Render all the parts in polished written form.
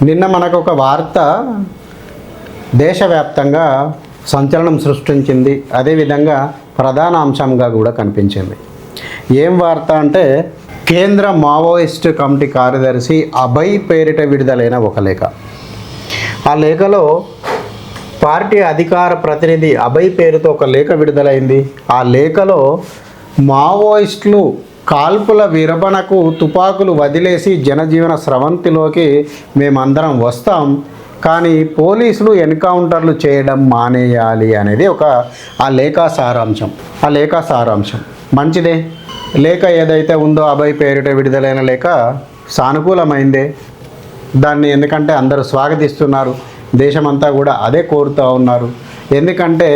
నిన్న మనకు ఒక వార్త దేశవ్యాప్తంగా సంచలనం సృష్టించింది. అదేవిధంగా ప్రధాన అంశంగా కూడా కనిపించింది. ఏం వార్త అంటే కేంద్ర మావోయిస్ట్ కమిటీ కార్యదర్శి అభయ్ పేరిట విడుదలైన ఒక లేఖ. ఆ లేఖలో పార్టీ అధికార ప్రతినిధి అభయ్ పేరుతో ఒక లేఖ విడుదలైంది. ఆ లేఖలో మావోయిస్టులు కాల్పుల విరమణకు తుపాకులు వదిలేసి జనజీవన స్రవంతిలోకి మేమందరం వస్తాం, కానీ పోలీసులు ఎన్కౌంటర్లు చేయడం మానేయాలి అనేది ఆ లేఖ సారాంశం. మంచిదే. లేఖ ఏదైతే ఉందో అభయ్ పేరిట విడుదలైన లేఖ సానుకూలమైందే. దాన్ని ఎందుకంటే అందరూ స్వాగతిస్తున్నారు. దేశమంతా కూడా అదే కోరుతూ ఉన్నారు. ఎందుకంటే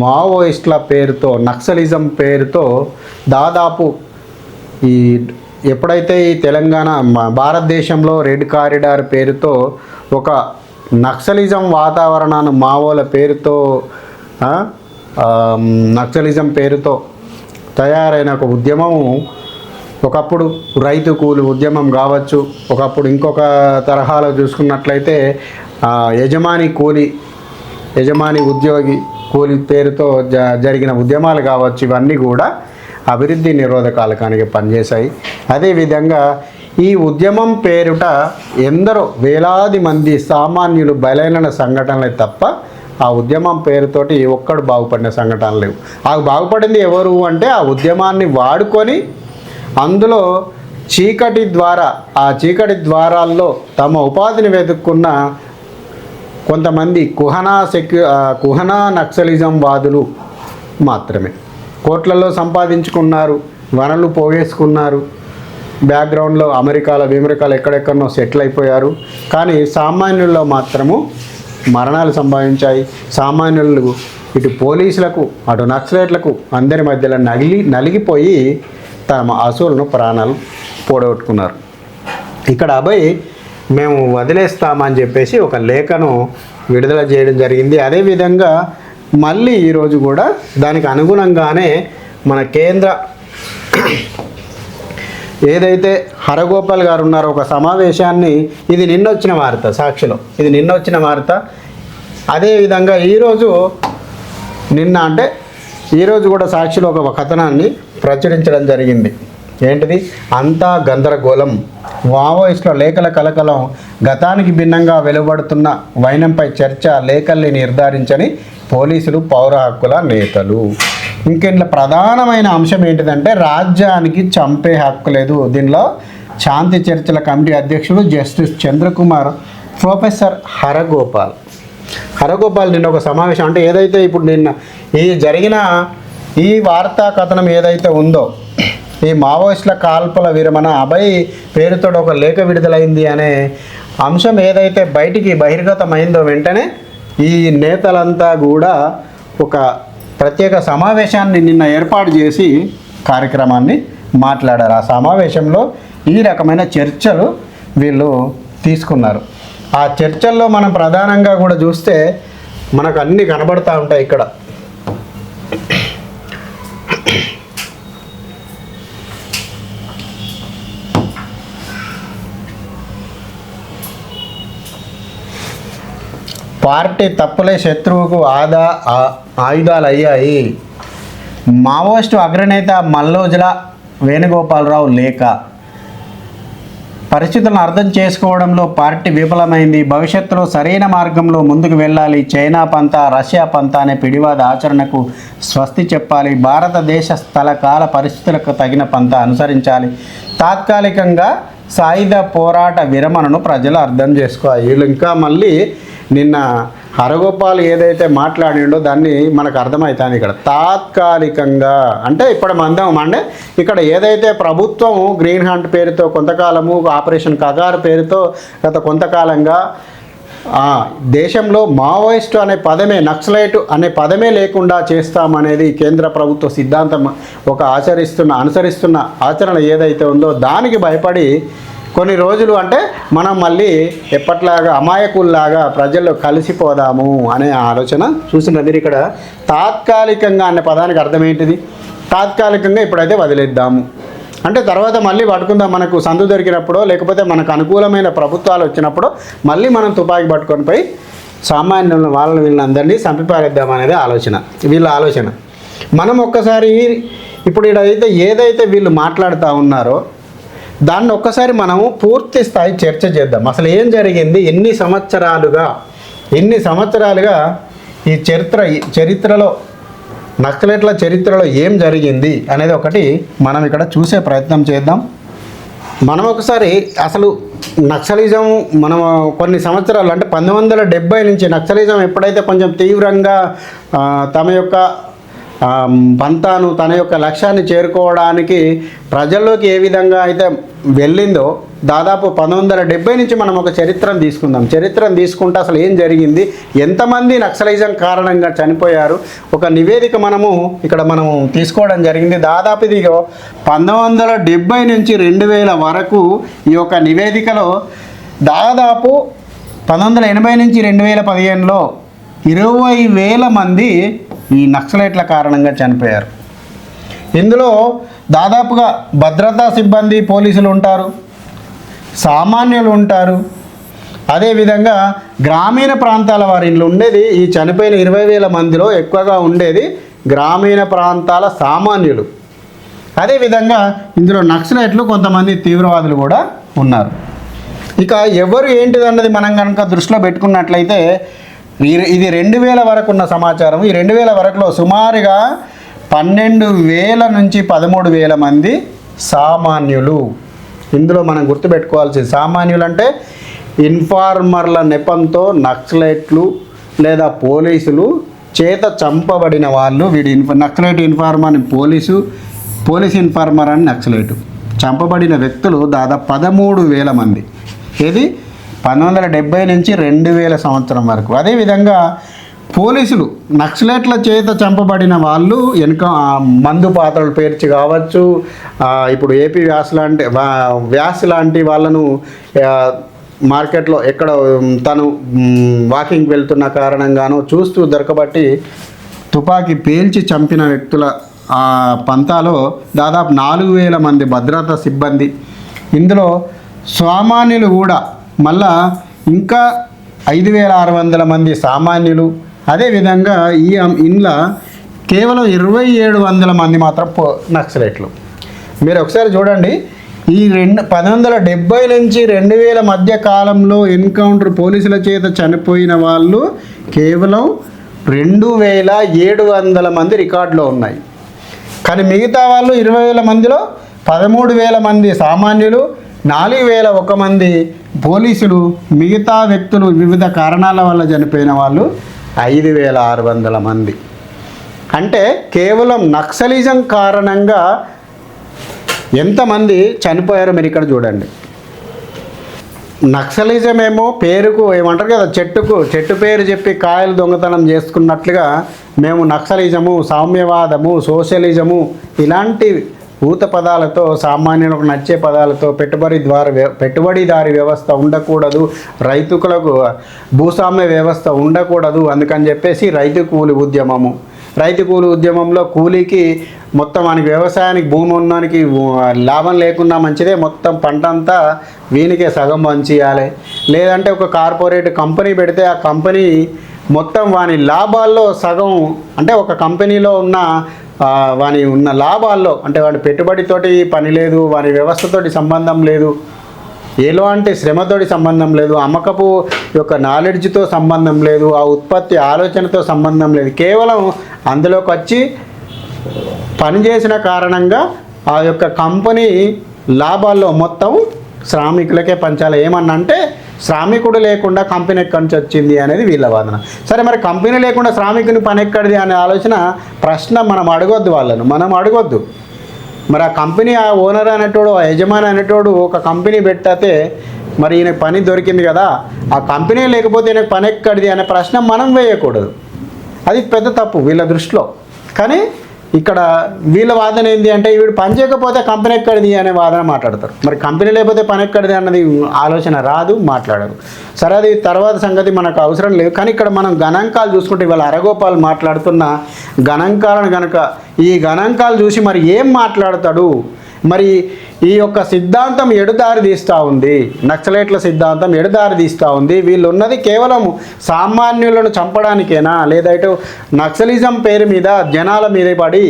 మావోయిస్టుల పేరుతో, నక్సలిజం పేరుతో దాదాపు ఎప్పుడైతే ఈ తెలంగాణ భారతదేశంలో రెడ్ కారిడార్ పేరుతో ఒక నక్సలిజం వాతావరణాన్ని మావోల పేరుతో నక్సలిజం పేరుతో తయారైన ఒక ఉద్యమం, ఒకప్పుడు రైతు కూలి ఉద్యమం కావచ్చు, ఒకప్పుడు ఇంకొక తరహాలో చూసుకున్నట్లయితే యజమాని ఉద్యోగి కూలి పేరుతో జరిగిన ఉద్యమాలు కావచ్చు, ఇవన్నీ కూడా అభివృద్ధి నిరోధకాలకానికి పనిచేశాయి. అదేవిధంగా ఈ ఉద్యమం పేరుట ఎందరో వేలాది మంది సామాన్యులు బలైన సంఘటనలే తప్ప ఆ ఉద్యమం పేరుతోటి ఒక్కడు బాగుపడిన సంఘటనలు లేవు. ఆ బాగుపడింది ఎవరు అంటే ఆ ఉద్యమాన్ని వాడుకొని అందులో ఆ చీకటి ద్వారాల్లో తమ ఉపాధిని వెతుక్కున్న కొంతమంది కుహనా నక్సలిజం వాదులు మాత్రమే. కోట్లలో సంపాదించుకున్నారు, వనరులు పోగేసుకున్నారు, బ్యాక్గ్రౌండ్లో అమెరికాలో ఎక్కడెక్కడనో సెటిల్ అయిపోయారు. కానీ సామాన్యుల్లో మాత్రము మరణాలు సంభవించాయి. సామాన్యులు ఇటు పోలీసులకు అటు నక్సలైట్లకు అందరి మధ్యలో నలిగిపోయి తమ అసూలను ప్రాణాలు పోడగొట్టుకున్నారు. ఇక్కడ అభయ్ మేము వదిలేస్తామని చెప్పేసి ఒక లేఖను విడుదల చేయడం జరిగింది. అదేవిధంగా మళ్ళీ ఈరోజు కూడా దానికి అనుగుణంగానే మన కేంద్ర ఏదైతే హరగోపాల్ గారు ఉన్నారో ఒక సమావేశాన్ని, ఇది నిన్నొచ్చిన వార్త, సాక్షిలో ఇది నిన్నొచ్చిన వార్త. అదేవిధంగా ఈరోజు కూడా సాక్షిలో ఒక కథనాన్ని ప్రచురించడం జరిగింది. ఏంటిది? అంతా గందరగోళం, మావోయిస్టుల లేఖల కలకలం, గతానికి భిన్నంగా వెలువడుతున్న వైనంపై చర్చ, లేఖల్ని నిర్ధారించని పోలీసులు, పౌర హక్కుల నేతలు. ఇంకెంట్లో ప్రధానమైన అంశం ఏంటిదంటే రాజ్యానికి చంపే హక్కు లేదు. దీనిలో శాంతి చర్చల కమిటీ అధ్యక్షుడు జస్టిస్ చంద్రకుమార్, ప్రొఫెసర్ హరగోపాల్ నిన్న ఒక సమావేశం, అంటే ఏదైతే ఇప్పుడు నిన్న జరిగిన ఈ వార్తా కథనం ఏదైతే ఉందో, ఈ మావోయిస్టుల కాల్పుల విరమణ అభయ్ పేరుతో ఒక లేఖ విడుదలైంది అనే అంశం ఏదైతే బయటికి బహిర్గతమైందో వెంటనే ఈ నేతలంతా కూడా ఒక ప్రత్యేక సమావేశాన్ని నిన్న ఏర్పాటు చేసి కార్యక్రమాన్ని మాట్లాడారు. ఆ సమావేశంలో ఈ రకమైన చర్చలు వీళ్ళు తీసుకున్నారు. ఆ చర్చల్లో మనం ప్రధానంగా కూడా చూస్తే మనకు అన్నీ కనబడుతూ ఉంటాయి. ఇక్కడ పార్టీ తప్పులే శత్రువుకు ఆయుధాలు అయ్యాయి. మావోయిస్టు అగ్రనేత మల్లోజుల వేణుగోపాలరావు లేఖ. పరిస్థితులను అర్థం చేసుకోవడంలో పార్టీ విఫలమైంది. భవిష్యత్తులో సరైన మార్గంలో ముందుకు వెళ్ళాలి. చైనా పంతా, రష్యా పంతా అనే పిడివాద ఆచరణకు స్వస్తి చెప్పాలి. భారతదేశ స్థల కాల పరిస్థితులకు తగిన పంతా అనుసరించాలి. తాత్కాలికంగా సాయుధ పోరాట విరమణను ప్రజలు అర్థం చేసుకోవాలి. వీళ్ళు ఇంకా మళ్ళీ నిన్న హరగోపాల్ ఏదైతే మాట్లాడిండో దాన్ని మనకు అర్థమవుతుంది. ఇక్కడ తాత్కాలికంగా అంటే ఇక్కడ ఏదైతే ప్రభుత్వం గ్రీన్ హంట్ పేరుతో కొంతకాలము, ఆపరేషన్ కగార్ పేరుతో గత కొంతకాలంగా దేశంలో మావోయిస్టు అనే పదమే, నక్సలైట్ అనే పదమే లేకుండా చేస్తామనేది కేంద్ర ప్రభుత్వ సిద్ధాంతం, అనుసరిస్తున్న ఆచరణ ఏదైతే ఉందో దానికి భయపడి కొన్ని రోజులు మనం మళ్ళీ ఎప్పట్లాగా అమాయకుల్లాగా ప్రజల్లో కలిసిపోదాము అనే ఆలోచన చూసిన మీరు. ఇక్కడ తాత్కాలికంగా అనే పదానికి అర్థం ఏంటిది? తాత్కాలికంగా ఇప్పుడైతే వదిలేద్దాము అంటే తర్వాత మళ్ళీ పట్టుకుందాం, మనకు సందు దొరికినప్పుడు లేకపోతే మనకు అనుకూలమైన ప్రభుత్వాలు వచ్చినప్పుడు మళ్ళీ మనం తుపాకీ పట్టుకొని పోయి సామాన్యులను వాళ్ళని వీళ్ళందరినీ చంపిపారేద్దాం అనేది వీళ్ళ ఆలోచన. మనం ఒక్కసారి ఇప్పుడు ఇదైతే ఏదైతే వీళ్ళు మాట్లాడుతూ ఉన్నారో దాన్ని ఒక్కసారి మనము పూర్తి స్థాయి చర్చ చేద్దాం. అసలు ఏం జరిగింది, ఎన్ని సంవత్సరాలుగా ఈ చరిత్రలో నక్సలైట్ల చరిత్రలో ఏం జరిగింది అనేది ఒకటి మనం ఇక్కడ చూసే ప్రయత్నం చేద్దాం. మనం ఒకసారి అసలు నక్సలిజం మనం కొన్ని సంవత్సరాలు అంటే 1970 నుంచి నక్సలిజం ఎప్పుడైతే కొంచెం తీవ్రంగా తమ యొక్క పంతాను తన యొక్క లక్ష్యాన్ని చేరుకోవడానికి ప్రజల్లోకి ఏ విధంగా అయితే వెళ్ళిందో దాదాపు 1970 నుంచి మనం ఒక చరిత్రను తీసుకుంటే అసలు ఏం జరిగింది, ఎంతమంది నక్సలిజం కారణంగా చనిపోయారు, ఒక నివేదిక మనము తీసుకోవడం జరిగింది. దాదాపు ఇది 1970 నుంచి 2000 వరకు ఈ యొక్క నివేదికలో దాదాపు 1980 నుంచి 2015లో 20,000 మంది ఈ నక్సలైట్ల కారణంగా చనిపోయారు. ఇందులో దాదాపుగా భద్రతా సిబ్బంది పోలీసులు ఉంటారు, సామాన్యులు ఉంటారు, అదేవిధంగా గ్రామీణ ప్రాంతాల వారి ఇళ్ళు ఉండేది. ఈ చనిపోయిన 20,000 మందిలో ఎక్కువగా ఉండేది గ్రామీణ ప్రాంతాల సామాన్యులు. అదేవిధంగా ఇందులో నక్సలైట్లు కొంతమంది తీవ్రవాదులు కూడా ఉన్నారు. ఇక ఎవరు ఏంటిదన్నది మనం కనుక దృష్టిలో పెట్టుకున్నట్లయితే ఇది 2000 వరకు ఉన్న సమాచారం. ఈ 2000 వరకులో సుమారుగా 12,000 నుంచి 13,000 మంది సామాన్యులు. ఇందులో మనం గుర్తుపెట్టుకోవాల్సింది సామాన్యులు అంటే ఇన్ఫార్మర్ల నెపంతో నక్సలైట్లు లేదా పోలీసులు చేత చంపబడిన వాళ్ళు. నక్సలైట్ ఇన్ఫార్మర్ అని పోలీస్ ఇన్ఫార్మర్ అని నక్సలైట్ చంపబడిన వ్యక్తులు దాదాపు 13,000 మంది. ఇది 1970 నుంచి 2000 సంవత్సరం వరకు. అదేవిధంగా పోలీసులు నక్సలైట్ల చేత చంపబడిన వాళ్ళు మందు పాత్రలు పేర్చి కావచ్చు, ఇప్పుడు ఏపీ వ్యాస్ లాంటి వాళ్ళను మార్కెట్లో ఎక్కడ తను వాకింగ్ వెళ్తున్న కారణంగానో చూస్తూ దొరకబట్టి తుపాకీ పేల్చి చంపిన వ్యక్తుల పంతాలో దాదాపు 4,000 మంది భద్రతా సిబ్బంది. ఇందులో సామాన్యులు కూడా మళ్ళా ఇంకా 5,600 మంది సామాన్యులు. అదేవిధంగా ఇంట్లో కేవలం 2,700 మంది మాత్రం నక్సలైట్లు. మీరు ఒకసారి చూడండి, ఈ 1970 నుంచి 2000 మధ్య కాలంలో ఎన్కౌంటర్ పోలీసుల చేత చనిపోయిన వాళ్ళు కేవలం 2,700 మంది రికార్డులో ఉన్నాయి. కానీ మిగతా వాళ్ళు 20,000 మందిలో 13,000 మంది సామాన్యులు, 4,001 మంది పోలీసులు, మిగతా వ్యక్తులు వివిధ కారణాల వల్ల చనిపోయిన వాళ్ళు 5,600 మంది. అంటే కేవలం నక్సలిజం కారణంగా ఎంతమంది చనిపోయారో మీరు ఇక్కడ చూడండి. నక్సలిజం ఏమో పేరుకు ఏమంటారు కదా, చెట్టు పేరు చెప్పి కాయలు దొంగతనం చేసుకున్నట్లుగా మేము నక్సలిజము, సామ్యవాదము, సోషలిజము ఇలాంటి ఊత పదాలతో సామాన్యులకు నచ్చే పదాలతో పెట్టుబడిదారి వ్యవస్థ ఉండకూడదు, రైతులకు భూస్వామ్య వ్యవస్థ ఉండకూడదు, అందుకని చెప్పేసి రైతు కూలి ఉద్యమంలో కూలీకి మొత్తం మనకి వ్యవసాయానికి భూమి ఉన్నడానికి లాభం లేకున్నా మంచిదే, మొత్తం పంట అంతా వీనికే సగం పంచియాలి. లేదంటే ఒక కార్పొరేట్ కంపెనీ పెడితే ఆ కంపెనీ మొత్తం వాని లాభాల్లో సగం, అంటే ఒక కంపెనీలో ఉన్న లాభాల్లో, అంటే వాడి పెట్టుబడితోటి పని లేదు, వాని వ్యవస్థతోటి సంబంధం లేదు, ఎలాంటి శ్రమతోటి సంబంధం లేదు, అమ్మకపు యొక్క నాలెడ్జ్తో సంబంధం లేదు, ఆ ఉత్పత్తి ఆలోచనతో సంబంధం లేదు, కేవలం అందులోకి వచ్చి పనిచేసిన కారణంగా ఆ యొక్క కంపెనీ లాభాల్లో మొత్తం శ్రామికులకే పంచాలి. ఏమన్నా అంటే శ్రామికుడు లేకుండా కంపెనీ ఎక్కడి నుంచి వచ్చింది అనేది వీళ్ళ వాదన. సరే, మరి కంపెనీ లేకుండా శ్రామికుని పని ఎక్కడిది అనే ఆలోచన ప్రశ్న మనం అడగొద్దు. మరి ఆ కంపెనీ ఆ ఓనర్ అనేటోడు, ఆ యజమాని అనేటోడు ఒక కంపెనీ పెట్టితే మరి ఈయనకు పని దొరికింది కదా, ఆ కంపెనీ లేకపోతే ఈయనకు పని ఎక్కడిది అనే ప్రశ్న మనం వేయకూడదు. అది పెద్ద తప్పు వీళ్ళ దృష్టిలో. కానీ ఇక్కడ వీళ్ళ వాదన ఏంటి అంటే వీడు పని చేయకపోతే కంపెనీ ఎక్కడిది అనే వాదన మాట్లాడతారు. మరి కంపెనీ లేకపోతే పని ఎక్కడిది అన్నది ఆలోచన రాదు, మాట్లాడరు. సరే, అది తర్వాత సంగతి మనకు అవసరం లేదు. కానీ ఇక్కడ మనం గణాంకాలు చూసుకుంటే ఇవాళ అరగోపాల్ మాట్లాడుతున్న గణాంకాలను కనుక ఈ గణాంకాలు చూసి మరి ఏం మాట్లాడతాడు, మరి ఈ యొక్క సిద్ధాంతం ఎడుదారి తీస్తూ ఉంది, నక్సలైట్ల సిద్ధాంతం ఎడుదారి తీస్తూ ఉంది. వీళ్ళు ఉన్నది కేవలం సామాన్యులను చంపడానికేనా, లేదా ఇటు నక్సలిజం పేరు మీద జనాల మీద పడి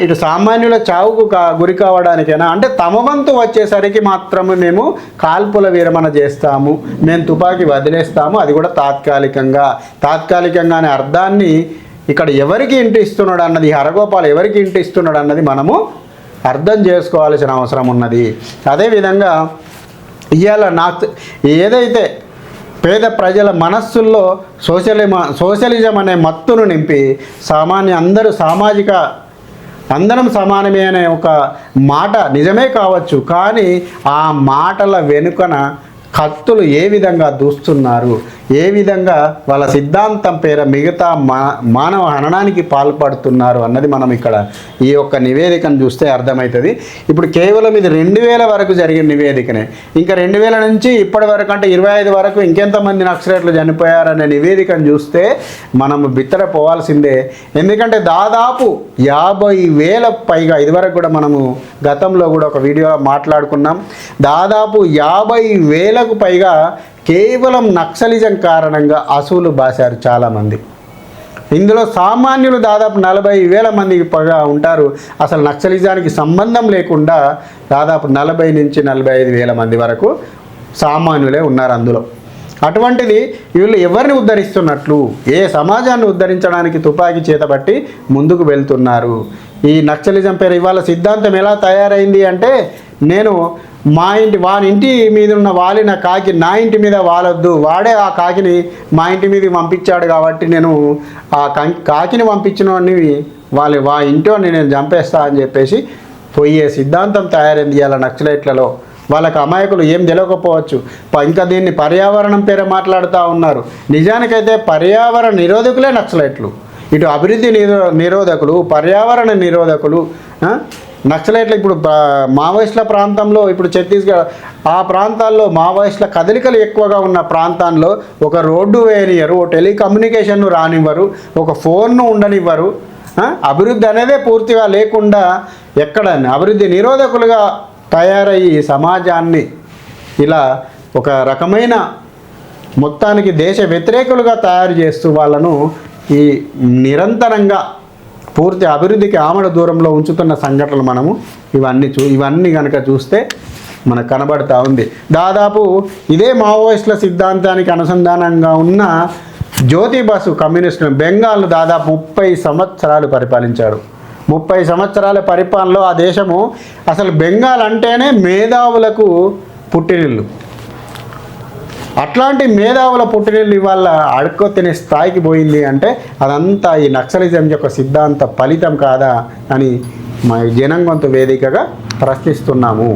ఇటు సామాన్యుల చావుకు గురి కావడానికైనా, అంటే తమ వంతు వచ్చేసరికి మాత్రమే మేము కాల్పుల విరమణ చేస్తాము, మేము తుపాకీ వదిలేస్తాము, అది కూడా తాత్కాలికంగా అనే అర్థాన్ని ఇక్కడ ఎవరికి ఇంటి ఇస్తున్నాడు అన్నది, హరగోపాల్ ఎవరికి ఇంటి ఇస్తున్నాడు అన్నది మనము అర్థం చేసుకోవాల్సిన అవసరం ఉన్నది. అదేవిధంగా ఇవాళ ఏదైతే పేద ప్రజల మనస్సుల్లో సోషలిజం అనే మత్తును నింపి అందరం సమానమే అనే ఒక మాట నిజమే కావచ్చు, కానీ ఆ మాటల వెనుకన కత్తులు ఏ విధంగా దూస్తున్నారు, ఏ విధంగా వాళ్ళ సిద్ధాంతం పేర మిగతా మానవ హననానికి పాల్పడుతున్నారు అన్నది మనం ఇక్కడ ఈ యొక్క నివేదికను చూస్తే అర్థమవుతుంది. ఇప్పుడు కేవలం ఇది 2000 వరకు జరిగిన నివేదికనే, ఇంకా 2000 నుంచి ఇప్పటి వరకు అంటే 25 వరకు ఇంకెంతమంది నక్సలైట్లు చనిపోయారనే నివేదికను చూస్తే మనము బిత్తరపోవాల్సిందే. ఎందుకంటే దాదాపు 50,000 పైగా, ఇదివరకు కూడా మనము గతంలో కూడా ఒక వీడియో మాట్లాడుకున్నాం, దాదాపు 50,000కు పైగా కేవలం నక్సలిజం కారణంగా అసూలు బాశారు చాలామంది. ఇందులో సామాన్యులు దాదాపు 40,000 మందికి పైగా ఉంటారు. అసలు నక్సలిజానికి సంబంధం లేకుండా దాదాపు 40 నుంచి 45,000 మంది వరకు సామాన్యులే ఉన్నారు అందులో. అటువంటిది వీళ్ళు ఎవరిని ఉద్ధరిస్తున్నట్లు, ఏ సమాజాన్ని ఉద్ధరించడానికి తుపాకీ చేతబట్టి ముందుకు వెళ్తున్నారు. ఈ నక్సలిజం పేరు ఇవాళ సిద్ధాంతం ఎలా తయారైంది అంటే, నేను వాని ఇంటి మీద ఉన్న వాలిన కాకి నా ఇంటి మీద వాలొద్దు, వాడే ఆ కాకిని మా ఇంటి మీదకి పంపించాడు కాబట్టి నేను ఆ కాకిని పంపించిన వా ఇంటిని నేను చంపేస్తా అని చెప్పేసి పోయే సిద్ధాంతం తయారైంది ఇవాళ నక్సలైట్లలో. వాళ్ళకి అమాయకులు ఏం తెలియకపోవచ్చు, ఇంకా దీన్ని పర్యావరణం పేరు మాట్లాడుతూ ఉన్నారు. నిజానికైతే పర్యావరణ నిరోధకులే నక్సలైట్లు, ఇటు అభివృద్ధి నిరోధకులు, పర్యావరణ నిరోధకులు నక్సలైట్లు. ఇప్పుడు మావోయిస్టుల ప్రాంతంలో, ఇప్పుడు ఛత్తీస్గఢ్ ఆ ప్రాంతాల్లో మావోయిస్టుల కదలికలు ఎక్కువగా ఉన్న ప్రాంతాల్లో ఒక రోడ్డు వేయనివ్వరు, ఒక టెలికమ్యూనికేషన్ను రానివ్వరు, ఒక ఫోన్ను ఉండనివ్వరు. అభివృద్ధి అనేదే పూర్తిగా లేకుండా ఎక్కడ అభివృద్ధి నిరోధకులుగా తయారయ్యి సమాజాన్ని ఇలా ఒక రకమైన మొత్తానికి దేశ వ్యతిరేకులుగా తయారు చేస్తూ వాళ్ళను ఈ నిరంతరంగా పూర్తి అభివృద్ధికి ఆమడ దూరంలో ఉంచుతున్న సంఘటనలు మనము ఇవన్నీ కనుక చూస్తే మనకు కనబడుతూ ఉంది. దాదాపు ఇదే మావోయిస్టుల సిద్ధాంతానికి అనుసంధానంగా ఉన్న జ్యోతి బసు కమ్యూనిస్టులు బెంగాల్ను దాదాపు 30 సంవత్సరాలు పరిపాలించాడు. 30 సంవత్సరాల పరిపాలనలో ఆ దేశము అసలు బెంగాల్ అంటేనే మేధావులకు పుట్టినిల్లు. అట్లాంటి మేధావుల పుట్టినిల్లు ఇవాళ అడుక్కో తినే స్థాయికి పోయింది అంటే అదంతా ఈ నక్సలిజం యొక్క సిద్ధాంత ఫలితం కాదా అని మా జనంగొంతు వేదికగా ప్రశ్నిస్తున్నాము.